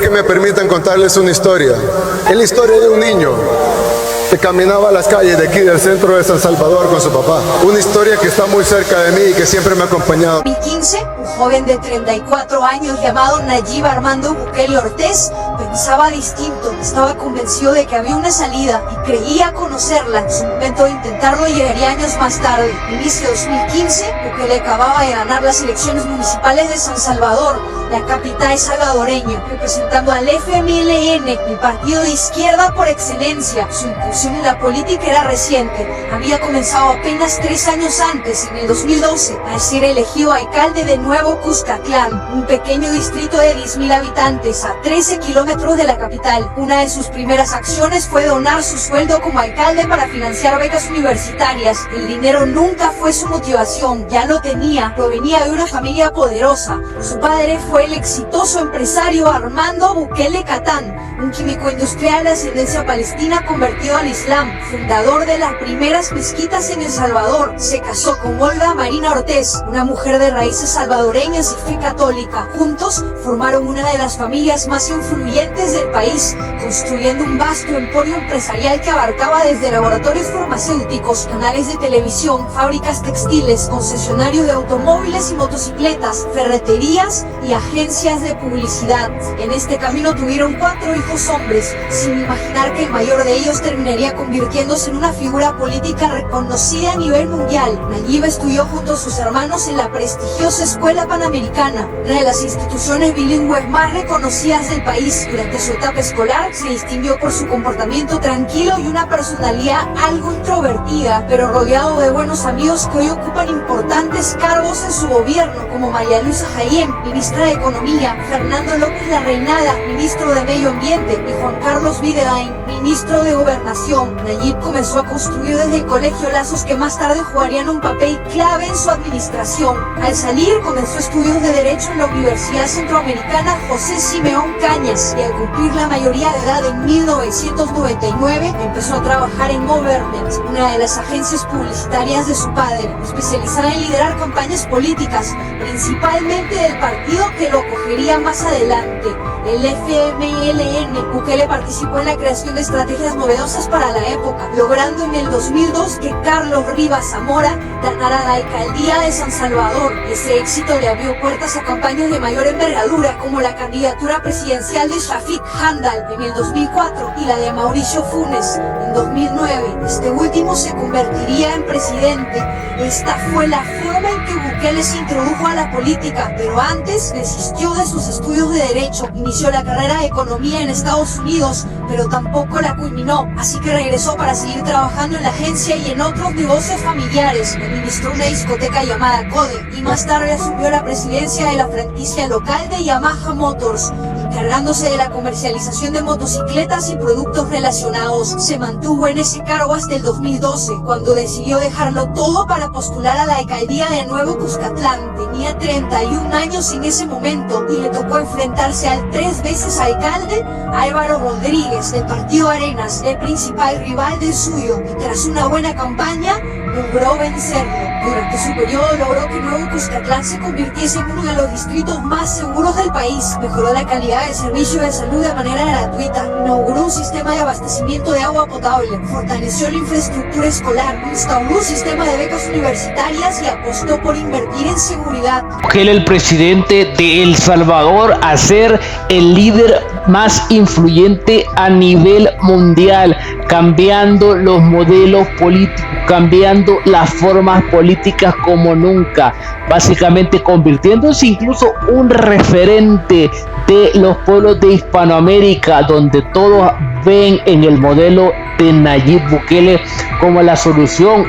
que me permitan contarles una historia. Es la historia de un niño que caminaba a las calles de aquí del centro de San Salvador con su papá. Una historia que está muy cerca de mí y que siempre me ha acompañado. En 2015, un joven de 34 años llamado Nayib Armando Bukele Ortiz pensaba distinto, estaba convencido de que había una salida y creía conocerla. Su momento de intentarlo llegaría años más tarde. Inicio de 2015, Bukele acababa de ganar las elecciones municipales de San Salvador, la capital salvadoreña, representando al FMLN, el partido de izquierda por excelencia. Su incursión en la política era reciente, había comenzado apenas 3 años antes, en el 2012, al ser elegido alcalde de Nuevo Cuscatlán, un pequeño distrito de 10.000 habitantes a 13 kilómetros de la capital. Una de sus primeras acciones fue donar su sueldo como alcalde para financiar becas universitarias. El dinero nunca fue su motivación, ya lo tenía, provenía de una familia poderosa. Su padre fue el exitoso empresario Armando Bukele Catán, un químico industrial de ascendencia palestina convertido al Islam, fundador de las primeras mezquitas en El Salvador. Se casó con Olga Marina Ortiz, una mujer de raíces salvadoreñas y fe católica. Juntos formaron una de las familias más influyentes del país, construyendo un vasto emporio empresarial que abarcaba desde laboratorios farmacéuticos, canales de televisión, fábricas textiles, concesionarios de automóviles y motocicletas, ferreterías y agencias de publicidad. En este camino tuvieron 4 hijos hombres, sin imaginar que el mayor de ellos terminaría convirtiéndose en una figura política reconocida a nivel mundial. Nayib estudió junto a sus hermanos en la prestigiosa Escuela Panamericana, una de las instituciones bilingües más reconocidas del país. Durante su etapa escolar se distinguió por su comportamiento tranquilo y una personalidad algo introvertida, pero rodeado de buenos amigos que hoy ocupan importantes cargos en su gobierno, como María Luisa Jaén, ministra de Economía, Fernando López Larreinada, ministro de Medio Ambiente, y Juan Carlos Videgain, ministro de Gobernación. Nayib comenzó a construir desde el colegio lazos que más tarde jugarían un papel clave en su administración. Al salir, comenzó estudios de Derecho en la Universidad Centroamericana José Simeón Cañas, y al cumplir la mayoría de edad en 1999, empezó a trabajar en Government, una de las agencias publicitarias de su padre, especializada en liderar campañas políticas, principalmente del partido que lo acogería más adelante, el FMLN. Bukele participó en la creación de estrategias novedosas para la época, logrando en el 2002 que Carlos Rivas Zamora ganara la alcaldía de San Salvador. Ese éxito le abrió puertas a campañas de mayor envergadura, como la candidatura presidencial de Shafiq Handal en el 2004 y la de Mauricio Funes en 2009. Este último se convertiría en presidente. Esta fue la forma en que Bukele se introdujo a la política, pero antes desistió de sus estudios de Derecho. Inició la carrera de Economía en Estados Unidos, pero tampoco la culminó, así que regresó para seguir trabajando en la agencia y en otros negocios familiares. Administró una discoteca llamada Code y más tarde asumió la presidencia de la franquicia local de Yamaha Motors, encargándose de la comercialización de motocicletas y productos relacionados. Se mantuvo en ese cargo hasta el 2012, cuando decidió dejarlo todo para postular a la alcaldía de Nuevo Cuscatlán. Tenía 31 años en ese momento y le tocó enfrentarse al 3 veces alcalde Álvaro Rodríguez del partido Arenas, el principal rival del suyo, y tras una buena campaña logró vencerlo. Durante su periodo logró que Nuevo Cuscatlán se convirtiese en uno de los distritos más seguros del país. Mejoró la calidad del servicio de salud de manera gratuita, inauguró un sistema de abastecimiento de agua potable, fortaleció la infraestructura escolar, instauró un sistema de becas universitarias y apostó por invertir en seguridad. Bukele, el presidente de El Salvador, a ser el líder más influyente a nivel mundial, cambiando los modelos políticos, cambiando las formas políticas como nunca, básicamente convirtiéndose incluso un referente de los pueblos de Hispanoamérica, donde todos ven en el modelo de Nayib Bukele como la solución.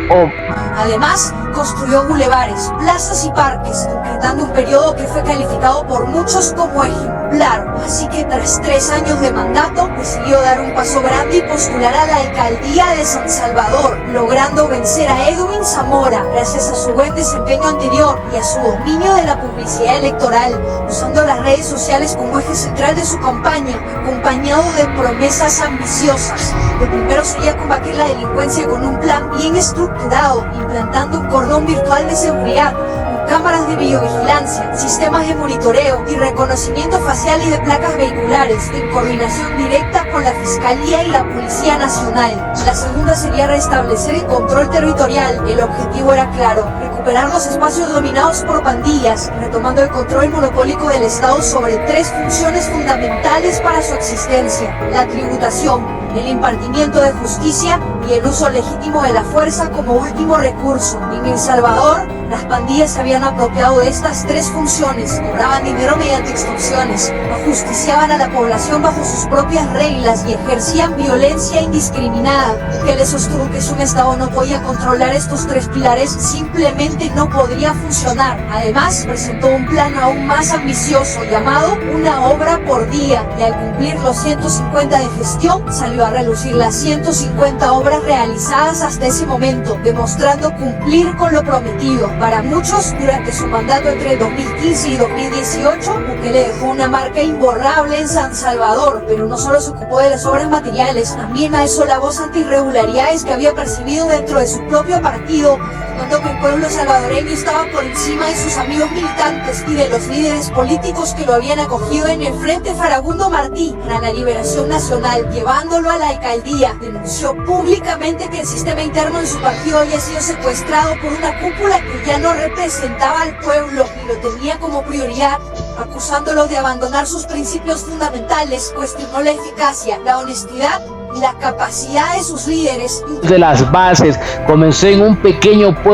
Además, construyó bulevares, plazas y parques, completando un periodo que fue calificado por muchos como ejemplar. Así que tras 3 años de mandato, decidió dar un paso grande y postular a la alcaldía de San Salvador, logrando vencer a Edwin Zamora, gracias a su buen desempeño anterior y a su dominio de la publicidad electoral, usando las redes sociales como eje central de su campaña, acompañado de promesas ambiciosas. Lo primero sería combatir la delincuencia con un plan bien estructurado, implantando un cordón virtual de seguridad, un cámaras de videovigilancia, sistemas de monitoreo y reconocimiento facial y de placas vehiculares, en coordinación directa con la Fiscalía y la Policía Nacional. La segunda sería restablecer el control territorial. El objetivo era claro: recuperar los espacios dominados por pandillas, retomando el control monopólico del Estado sobre tres funciones fundamentales para su existencia: la tributación, el impartimiento de justicia y el uso legítimo de la fuerza como último recurso. En El Salvador, las pandillas se habían apropiado de estas tres funciones, cobraban dinero mediante extorsiones, ajusticiaban a la población bajo sus propias reglas y ejercían violencia indiscriminada. Que le sostuvo que si un Estado no podía controlar estos tres pilares, simplemente no podría funcionar. Además, presentó un plan aún más ambicioso llamado Una Obra por Día, y al cumplir los 150 de gestión, salió a relucir las 150 obras realizadas hasta ese momento, demostrando cumplir con lo prometido. Para muchos, durante su mandato entre 2015 y 2018, Bukele dejó una marca imborrable en San Salvador, pero no solo se ocupó de las obras materiales, también alzó la voz ante irregularidades que había percibido dentro de su propio partido, cuando el pueblo salvadoreño estaba por encima de sus amigos militantes y de los líderes políticos que lo habían acogido en el Frente Farabundo Martí para la Liberación Nacional, llevándolo a la alcaldía. Denunció públicamente que el sistema interno en su partido había sido secuestrado por una cúpula que ya no representaba al pueblo y lo tenía como prioridad, acusándolo de abandonar sus principios fundamentales. Cuestionó la eficacia, la honestidad y la capacidad de sus líderes. De las bases, comenzó en un pequeño pueblo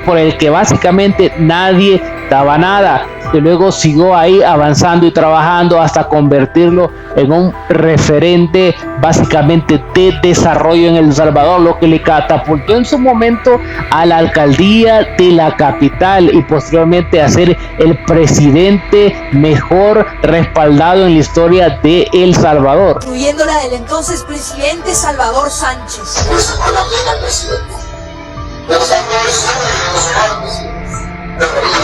por el que básicamente nadie daba nada, que luego siguió ahí avanzando y trabajando hasta convertirlo en un referente básicamente de desarrollo en El Salvador, lo que le catapultó en su momento a la alcaldía de la capital y posteriormente a ser el presidente mejor respaldado en la historia de El Salvador, incluyendo la del entonces presidente Salvador Sánchez.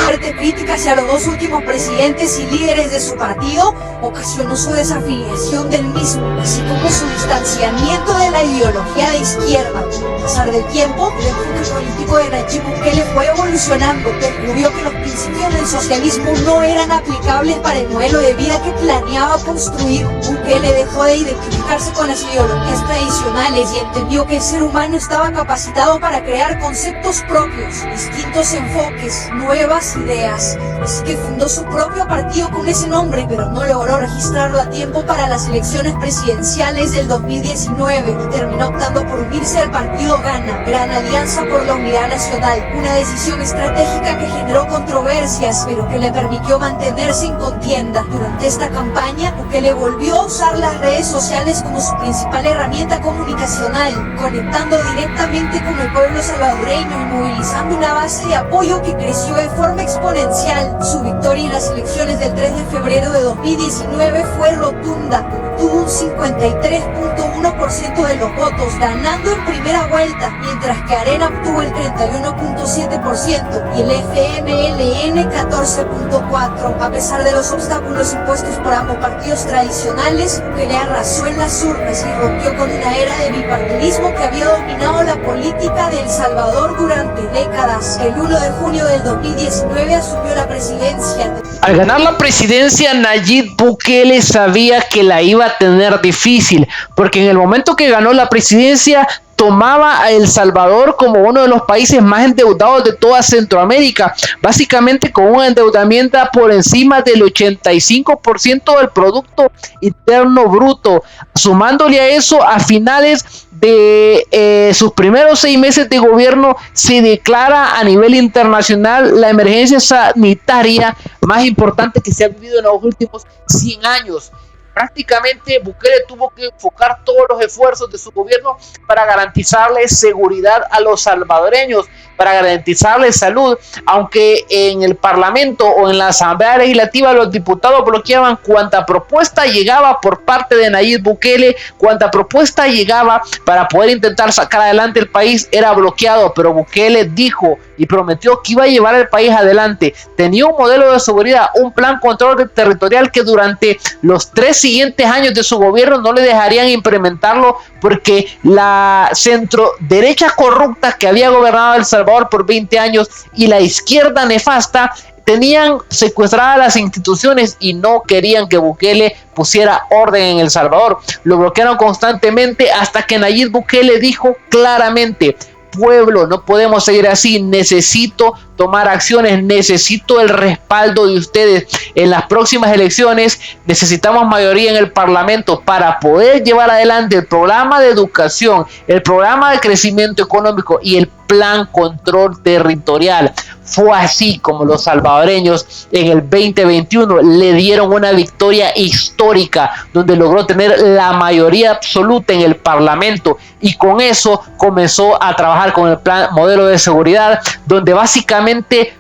Fuerte crítica hacia los dos últimos presidentes y líderes de su partido ocasionó su desafiliación del mismo, así como su distanciamiento de la ideología de izquierda. Con el pasar del tiempo, el enfoque político de Nayib Bukele fue evolucionando. Descubrió que los principios del socialismo no eran aplicables para el modelo de vida que planeaba construir. Bukele dejó de identificarse con las ideologías tradicionales y entendió que el ser humano estaba capacitado para crear conceptos propios, distintos enfoques, nuevas ideas. Así que fundó su propio partido con ese nombre, pero no logró registrarlo a tiempo para las elecciones presidenciales del 2019 y terminó optando por unirse al partido GANA, Gran Alianza por la Unidad Nacional, una decisión estratégica que generó controversias, pero que le permitió mantenerse en contienda. Durante esta campaña, Bukele volvió a usar las redes sociales como su principal herramienta comunicacional, conectando directamente con el pueblo salvadoreño y movilizando una base de apoyo que creció de forma exponencial. Su victoria en las elecciones del 3 de febrero de 2019 fue rotunda. Obtuvo un 53.1% de los votos, ganando en primera vuelta, mientras que Arena obtuvo el 31.7% y el FMLN 14.4%. A pesar de los obstáculos impuestos por ambos partidos tradicionales, Bukele arrasó en las urnas y rompió con una era de bipartidismo que había dominado la política de El Salvador durante décadas. El 1 de junio del 2019 asumió la presidencia. Al ganar la presidencia, Nayib Bukele sabía que la iba a tener difícil, porque en el momento que ganó la presidencia tomaba a El Salvador como uno de los países más endeudados de toda Centroamérica, básicamente con un endeudamiento por encima del 85% del Producto Interno Bruto. Sumándole a eso, a finales de sus primeros 6 meses de gobierno, se declara a nivel internacional la emergencia sanitaria más importante que se ha vivido en los últimos 100 años. Prácticamente Bukele tuvo que enfocar todos los esfuerzos de su gobierno para garantizarle seguridad a los salvadoreños, para garantizarles salud, aunque en el Parlamento o en la Asamblea Legislativa los diputados bloqueaban cuanta propuesta llegaba por parte de Nayib Bukele, cuanta propuesta llegaba para poder intentar sacar adelante el país era bloqueado, pero Bukele dijo y prometió que iba a llevar el país adelante. Tenía un modelo de seguridad, un plan control territorial que durante los 3 siguientes años de su gobierno no le dejarían implementarlo porque la centro derecha corrupta que había gobernado El Salvador Salvador por 20 años y la izquierda nefasta tenían secuestradas las instituciones y no querían que Bukele pusiera orden en El Salvador. Lo bloquearon constantemente hasta que Nayib Bukele dijo claramente: pueblo, no podemos seguir así, necesito tomar acciones, necesito el respaldo de ustedes. En las próximas elecciones necesitamos mayoría en el Parlamento para poder llevar adelante el programa de educación, el programa de crecimiento económico y el plan control territorial. Fue así como los salvadoreños en el 2021 le dieron una victoria histórica, donde logró tener la mayoría absoluta en el Parlamento, y con eso comenzó a trabajar con el plan modelo de seguridad, donde básicamente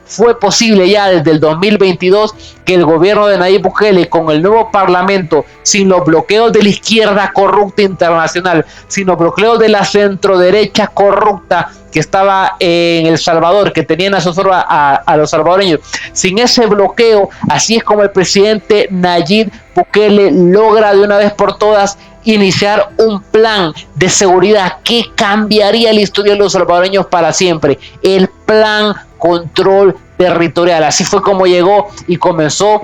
fue posible ya desde el 2022 que el gobierno de Nayib Bukele, con el nuevo Parlamento, sin los bloqueos de la izquierda corrupta internacional, sin los bloqueos de la centroderecha corrupta que estaba en El Salvador, que tenían asesor a los salvadoreños, sin ese bloqueo, así es como el presidente Nayib Bukele logra de una vez por todas iniciar un plan de seguridad que cambiaría la historia de los salvadoreños para siempre, el plan control territorial. Así fue como llegó y comenzó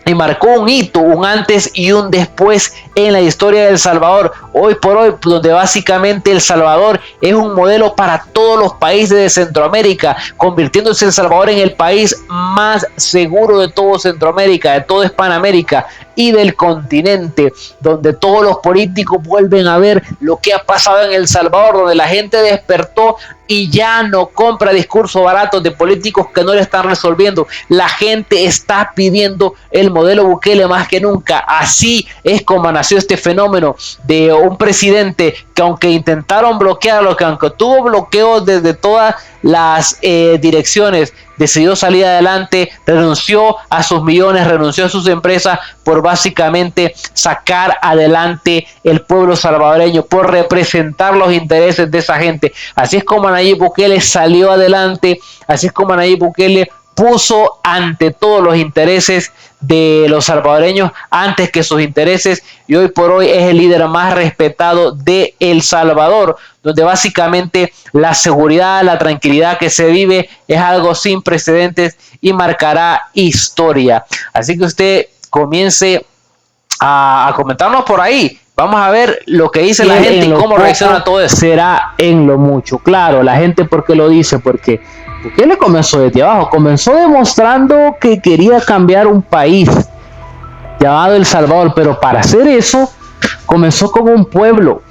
y marcó un hito, un antes y un después en la historia de El Salvador. Hoy por hoy, donde básicamente El Salvador es un modelo para todos los países de Centroamérica, convirtiéndose El Salvador en el país más seguro de todo Centroamérica, de toda Hispanoamérica y del continente, donde todos los políticos vuelven a ver lo que ha pasado en El Salvador, donde la gente despertó y ya no compra discursos baratos de políticos que no le están resolviendo. La gente está pidiendo el modelo Bukele más que nunca. Así es como nació este fenómeno de un presidente que, aunque intentaron bloquearlo, que aunque tuvo bloqueos desde todas las direcciones, decidió salir adelante, renunció a sus millones, renunció a sus empresas por básicamente sacar adelante el pueblo salvadoreño, por representar los intereses de esa gente. Así es como Nayib Bukele salió adelante, así es como Nayib Bukele puso ante todos los intereses de los salvadoreños antes que sus intereses, y hoy por hoy es el líder más respetado de El Salvador, donde básicamente la seguridad, la tranquilidad que se vive es algo sin precedentes y marcará historia. Así que usted comience a comentarnos por ahí. Vamos a ver lo que dice la gente y cómo reacciona a todo eso. Será en lo mucho. Claro, la gente, ¿por qué lo dice? Porque le comenzó desde abajo. Comenzó demostrando que quería cambiar un país llamado El Salvador, pero para hacer eso comenzó con un pueblo,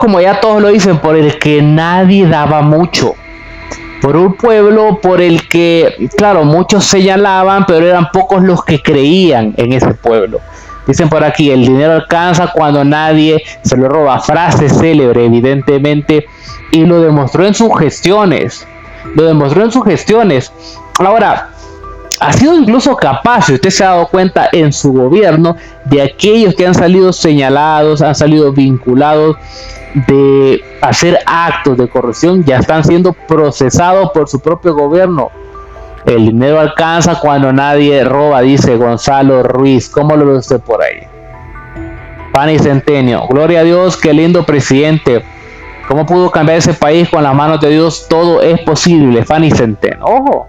como ya todos lo dicen, por el que nadie daba mucho, por un pueblo por el que, claro, muchos señalaban, pero eran pocos los que creían en ese pueblo. Dicen por aquí: el dinero alcanza cuando nadie se lo roba. Frase célebre, evidentemente, y lo demostró en sus gestiones. Ahora, ha sido incluso capaz, si usted se ha dado cuenta en su gobierno, de aquellos que han salido señalados, han salido vinculados de hacer actos de corrupción, ya están siendo procesados por su propio gobierno. El dinero alcanza cuando nadie roba, dice Gonzalo Ruiz. ¿Cómo lo ve usted por ahí? Fanny Centenio: gloria a Dios, qué lindo presidente. ¿Cómo pudo cambiar ese país? Con las manos de Dios todo es posible. Fanny Centenio: ojo,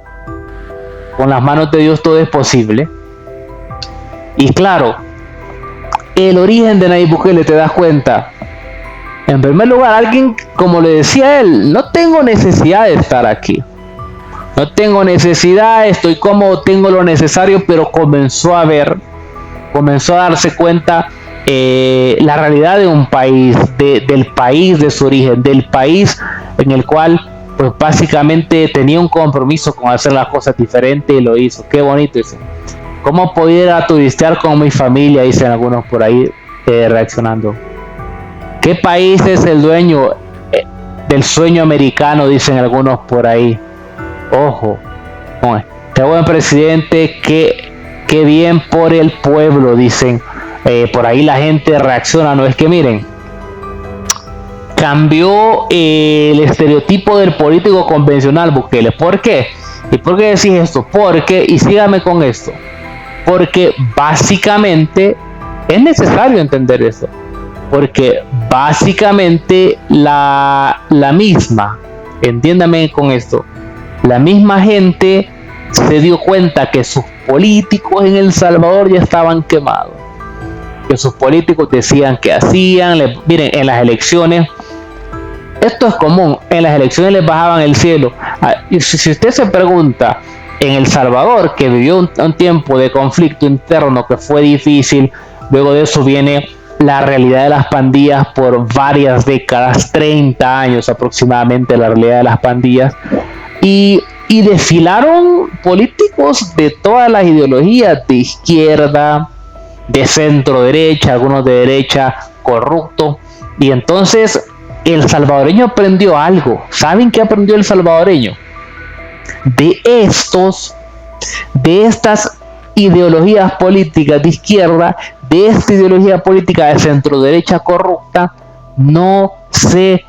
con las manos de Dios todo es posible. Y claro, el origen de Nayib Bukele, te das cuenta. En primer lugar, alguien, como le decía él, no tengo necesidad de estar aquí. No tengo necesidad, estoy cómodo, tengo lo necesario, pero comenzó a darse cuenta la realidad de un país, del país de su origen, del país en el cual pues básicamente tenía un compromiso con hacer las cosas diferentes y lo hizo. Qué bonito, dice. ¿Cómo pudiera turistear con mi familia? Dicen algunos por ahí reaccionando. ¿Qué país es el dueño del sueño americano? Dicen algunos por ahí. Ojo, qué buen presidente, qué bien por el pueblo, dicen. Por ahí la gente reacciona. No, es que miren, cambió el estereotipo del político convencional Bukele. ¿Por qué? ¿Y por qué decís esto? Porque, y sígame con esto, porque básicamente es necesario entender esto, porque básicamente la misma entiéndame con esto, la misma gente se dio cuenta que sus políticos en El Salvador ya estaban quemados, que sus políticos decían que hacían, miren, en las elecciones, esto es común, en las elecciones les bajaban el cielo. Y si usted se pregunta, en El Salvador, que vivió un tiempo de conflicto interno que fue difícil, luego de eso viene la realidad de las pandillas por varias décadas, 30 años aproximadamente la realidad de las pandillas, y desfilaron políticos de todas las ideologías, de izquierda, de centro derecha, algunos de derecha, corruptos, y entonces el salvadoreño aprendió algo. ¿Saben qué aprendió el salvadoreño? De estas ideologías políticas de izquierda, de esta ideología política de centro derecha corrupta, no se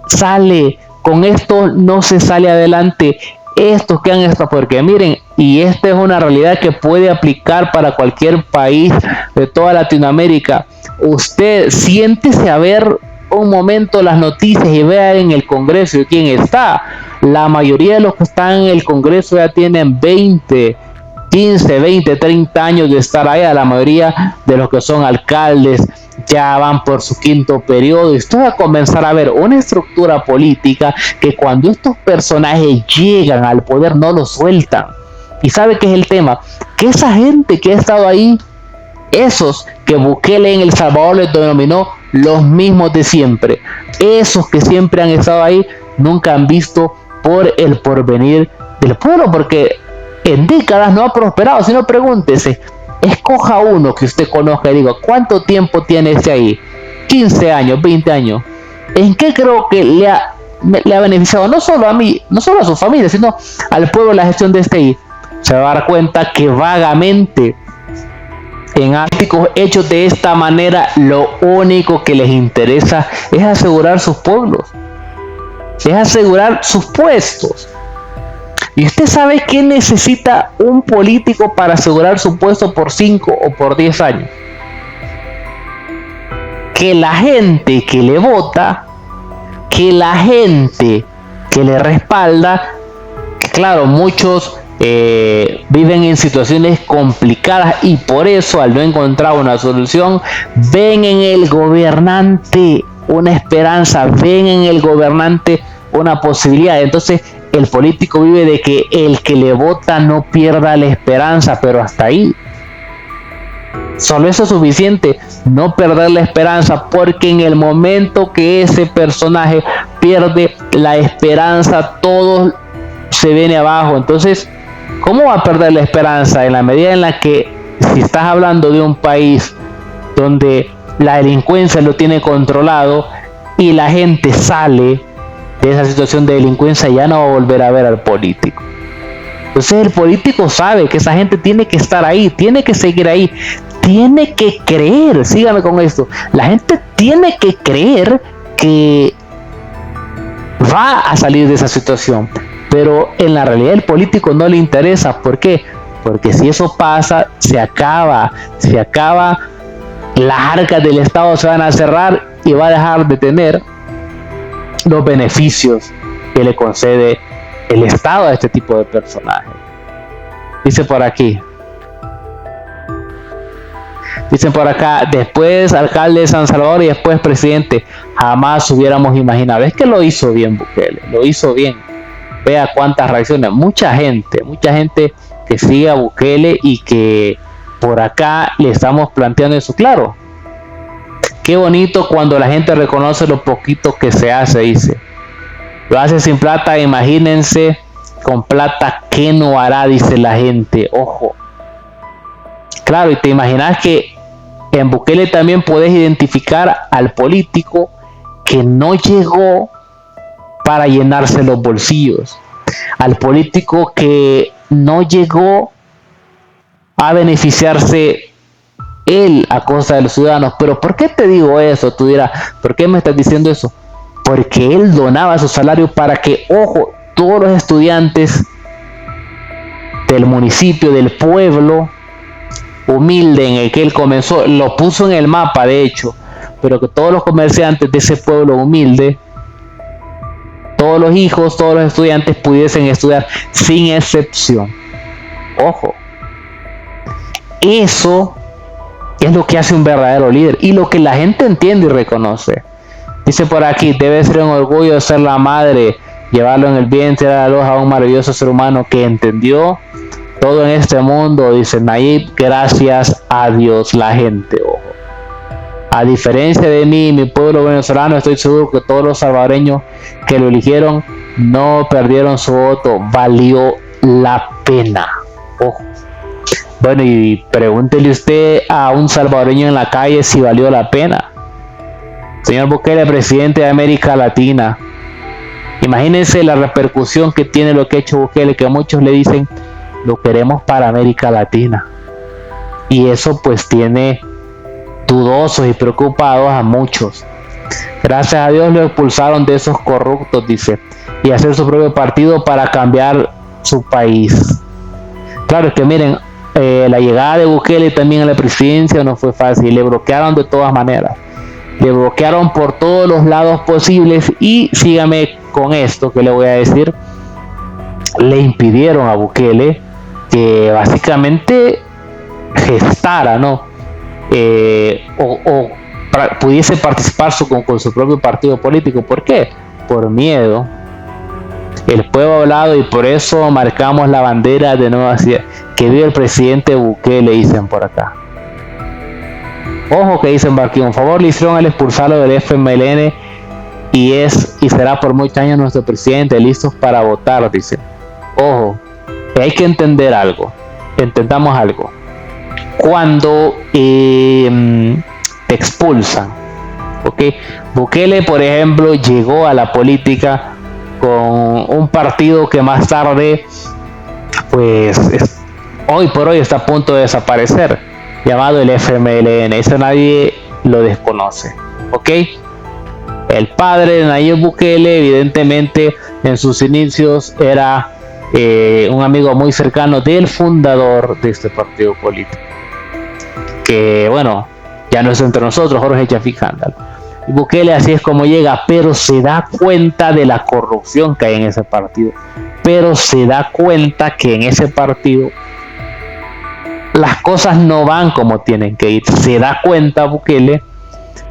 sale, con esto no se sale adelante. Estos que han estado, porque miren, y esta es una realidad que puede aplicar para cualquier país de toda Latinoamérica. Usted siéntese a ver un momento las noticias y vea en el Congreso quién está. La mayoría de los que están en el Congreso ya tienen 15, 20, 30 años de estar allá. La mayoría de los que son alcaldes ya van por su 5º periodo, y esto va a comenzar a ver una estructura política que cuando estos personajes llegan al poder no lo sueltan. ¿Y sabe qué es el tema? Que esa gente que ha estado ahí, esos que Bukele en El Salvador les denominó los mismos de siempre, esos que siempre han estado ahí, nunca han visto por el porvenir del pueblo, porque en décadas no ha prosperado. Si no, pregúntese, escoja uno que usted conozca y diga, ¿cuánto tiempo tiene ese ahí? 15 años, 20 años. ¿En qué creo que le ha beneficiado? No solo a mí, no solo a su familia, sino al pueblo la gestión de este ahí. Se va a dar cuenta que vagamente en políticos hechos de esta manera, lo único que les interesa es asegurar sus pueblos, es asegurar sus puestos. ¿Y usted sabe qué necesita un político para asegurar su puesto por 5 o por 10 años? Que la gente que le vota, que la gente que le respalda, que claro, muchos viven en situaciones complicadas y por eso, al no encontrar una solución, ven en el gobernante una esperanza, ven en el gobernante una posibilidad. Entonces el político vive de que el que le vota no pierda la esperanza, pero hasta ahí. Solo eso es suficiente, no perder la esperanza, porque en el momento que ese personaje pierde la esperanza, todo se viene abajo. Entonces, ¿cómo va a perder la esperanza? En la medida en la que, si estás hablando de un país donde la delincuencia lo tiene controlado y la gente sale de esa situación de delincuencia, ya no va a volver a ver al político. Entonces el político sabe que esa gente tiene que estar ahí, tiene que seguir ahí, tiene que creer, sígame con esto, la gente tiene que creer que va a salir de esa situación, pero en la realidad el político no le interesa. ¿Por qué? Porque si eso pasa, se acaba, las arcas del Estado se van a cerrar y va a dejar de tener los beneficios que le concede el Estado a este tipo de personajes. Dice por aquí, dicen por acá, después alcalde de San Salvador y después presidente. Jamás hubiéramos imaginado. Es que lo hizo bien Bukele, lo hizo bien. Vea cuántas reacciones, mucha gente que sigue a Bukele y que por acá le estamos planteando eso. Claro, qué bonito cuando la gente reconoce lo poquito que se hace, dice. Lo hace sin plata, imagínense con plata qué no hará, dice la gente. Ojo. Claro, y te imaginas que en Bukele también puedes identificar al político que no llegó para llenarse los bolsillos, al político que no llegó a beneficiarse él a costa de los ciudadanos. Pero ¿por qué te digo eso? Tú dirás, ¿por qué me estás diciendo eso? Porque él donaba su salario para que, ojo, todos los estudiantes del municipio, del pueblo humilde en el que él comenzó, lo puso en el mapa de hecho, pero que todos los comerciantes de ese pueblo humilde, todos los hijos, todos los estudiantes pudiesen estudiar sin excepción. Ojo, eso es lo que hace un verdadero líder y lo que la gente entiende y reconoce. Dice por aquí, debe ser un orgullo ser la madre, llevarlo en el vientre a la luz a un maravilloso ser humano que entendió todo en este mundo. Dice Nayib, gracias a Dios, la gente, ojo. A diferencia de mí y mi pueblo venezolano, estoy seguro que todos los salvadoreños que lo eligieron no perdieron su voto. Valió la pena. Ojo. Bueno, y pregúntele usted a un salvadoreño en la calle si valió la pena. Señor Bukele, presidente de América Latina. Imagínense la repercusión que tiene lo que ha hecho Bukele, que muchos le dicen, lo queremos para América Latina. Y eso pues tiene dudosos y preocupados a muchos. Gracias a Dios lo expulsaron de esos corruptos, dice, y hacer su propio partido para cambiar su país. Claro, es que miren, la llegada de Bukele también a la presidencia no fue fácil, le bloquearon de todas maneras, le bloquearon por todos los lados posibles y sígame con esto que le voy a decir, le impidieron a Bukele que básicamente gestara, ¿no? Pudiese participar con su propio partido político. ¿Por qué? Por miedo. El pueblo ha hablado y por eso marcamos la bandera de Nueva Ciudad. Que vive el presidente Bukele, dicen por acá. Ojo que dicen por aquí, un favor le hicieron al expulsarlo del FMLN y será por muchos años nuestro presidente, listos para votar, dicen. Ojo, hay que entender algo. Entendamos algo. Cuando te expulsan, ¿ok? Bukele, por ejemplo, llegó a la política con un partido que más tarde, pues, hoy por hoy está a punto de desaparecer, llamado el FMLN. Eso nadie lo desconoce, ¿ok? El padre de Nayib Bukele, evidentemente, en sus inicios era un amigo muy cercano del fundador de este partido político, que bueno, ya no es entre nosotros, Jorge Chafik Handal. Y Bukele así es como llega, pero se da cuenta de la corrupción que hay en ese partido, pero se da cuenta que en ese partido las cosas no van como tienen que ir. Se da cuenta Bukele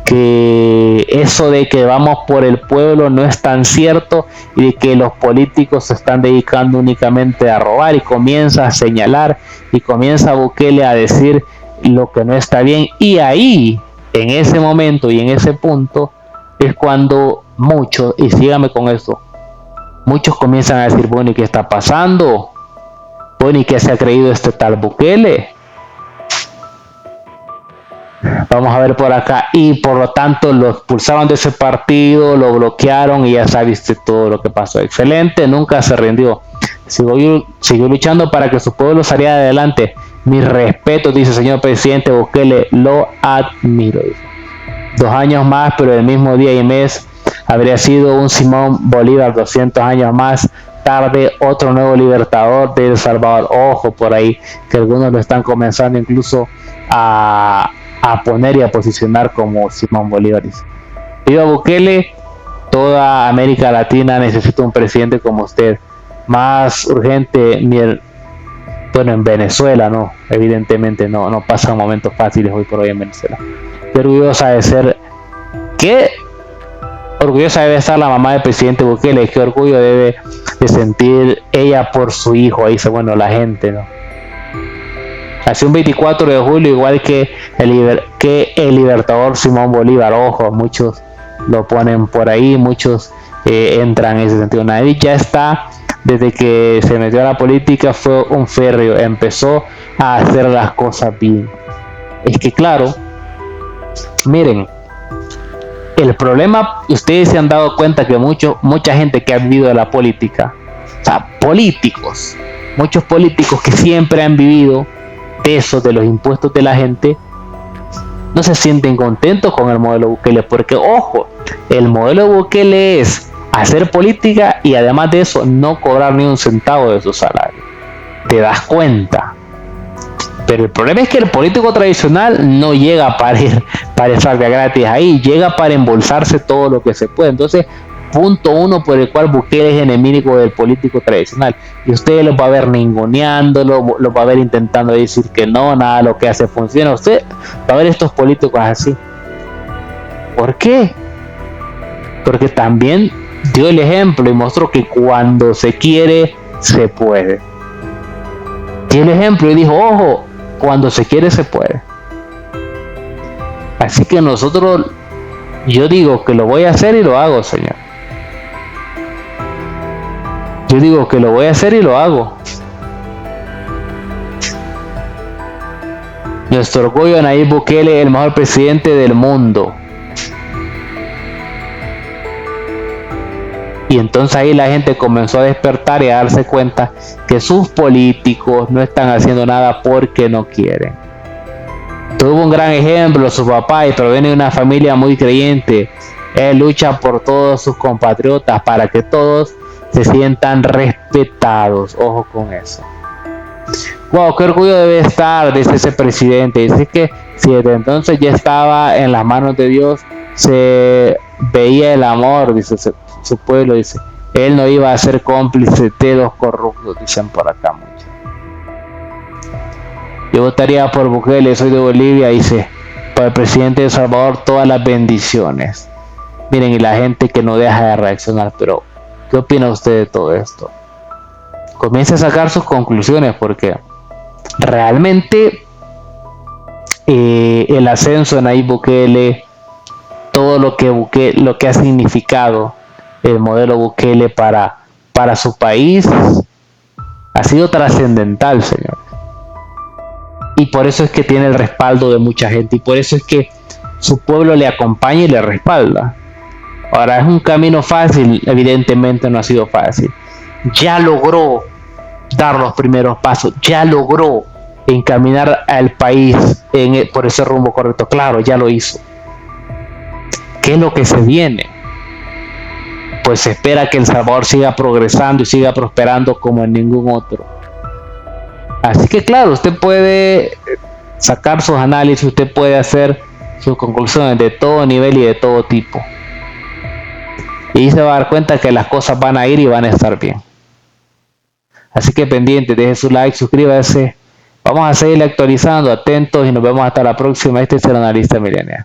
que eso de que vamos por el pueblo no es tan cierto y de que los políticos se están dedicando únicamente a robar, y comienza a señalar y comienza Bukele a decir lo que no está bien. Y ahí, en ese momento y en ese punto, es cuando muchos, y sígame con esto, muchos comienzan a decir, bueno, ¿y qué está pasando? Bueno, ¿y qué se ha creído este tal Bukele? Vamos a ver por acá. Y por lo tanto lo expulsaron de ese partido, lo bloquearon y ya sabiste todo lo que pasó. Excelente, nunca se rindió. Siguió luchando para que su pueblo saliera adelante. Mi respeto, dice señor presidente Bukele, lo admiro. 2 años más, pero el mismo día y mes habría sido un Simón Bolívar. 200 años más tarde, otro nuevo libertador de El Salvador. Ojo por ahí, que algunos lo están comenzando incluso a poner y a posicionar como Simón Bolívar. Viva Bukele, toda América Latina necesita un presidente como usted. Más urgente, bueno, en Venezuela no, evidentemente no pasan momentos fáciles hoy por hoy en Venezuela. Qué orgullosa de ser, qué orgullosa debe estar la mamá del presidente Bukele, qué orgullo debe de sentir ella por su hijo. Ahí dice, bueno, la gente, ¿no? Así un 24 de julio, igual que el libertador Simón Bolívar. Ojo, muchos lo ponen por ahí, muchos entran en ese sentido. Nadie ya está, desde que se metió a la política, fue un férreo, empezó a hacer las cosas bien. Es que claro, miren, el problema, ustedes se han dado cuenta que mucha gente que ha vivido de la política, o sea, políticos, muchos políticos que siempre han vivido de eso, de los impuestos de la gente, no se sienten contentos con el modelo Bukele, porque ojo, el modelo Bukele es hacer política y además de eso no cobrar ni un centavo de su salario. ¿Te das cuenta? Pero el problema es que el político tradicional no llega para estar de gratis ahí, llega para embolsarse todo lo que se puede. Entonces, punto uno por el cual Bukele es enemigo del político tradicional. Y usted lo va a ver ninguneándolo, lo va a ver intentando decir que no, nada de lo que hace funciona. Usted va a ver estos políticos así. ¿Por qué? Porque también dio el ejemplo y mostró que cuando se quiere, se puede. Dio el ejemplo y dijo, ojo, cuando se quiere, se puede. Así que nosotros, yo digo que lo voy a hacer y lo hago, Señor. Yo digo que lo voy a hacer y lo hago. Nuestro orgullo, Nayib Bukele, el mejor presidente del mundo. Y entonces ahí la gente comenzó a despertar y a darse cuenta que sus políticos no están haciendo nada porque no quieren. Tuvo un gran ejemplo, su papá, y proviene de una familia muy creyente. Él lucha por todos sus compatriotas para que todos se sientan respetados. Ojo con eso. Wow, qué orgullo debe estar, dice ese presidente. Dice que si desde entonces ya estaba en las manos de Dios, se veía el amor, dice su pueblo, dice. Él no iba a ser cómplice de los corruptos, dicen por acá muchos. Yo votaría por Bukele, soy de Bolivia, dice. Para el presidente de El Salvador, todas las bendiciones. Miren, y la gente que no deja de reaccionar, pero ¿qué opina usted de todo esto? Comience a sacar sus conclusiones, porque realmente el ascenso de Nayib Bukele, todo lo que ha significado el modelo Bukele para su país, ha sido trascendental, señor. Y por eso es que tiene el respaldo de mucha gente, y por eso es que su pueblo le acompaña y le respalda. Ahora, es un camino fácil, evidentemente no ha sido fácil. Ya logró dar los primeros pasos, ya logró encaminar al país por ese rumbo correcto. Claro, ya lo hizo. ¿Qué es lo que se viene? Pues se espera que El Salvador siga progresando y siga prosperando como en ningún otro. Así que claro, usted puede sacar sus análisis, usted puede hacer sus conclusiones de todo nivel y de todo tipo. Y se va a dar cuenta que las cosas van a ir y van a estar bien. Así que pendiente, deje su like, suscríbase. Vamos a seguir actualizando, atentos, y nos vemos hasta la próxima. Este es el Analista Millennial.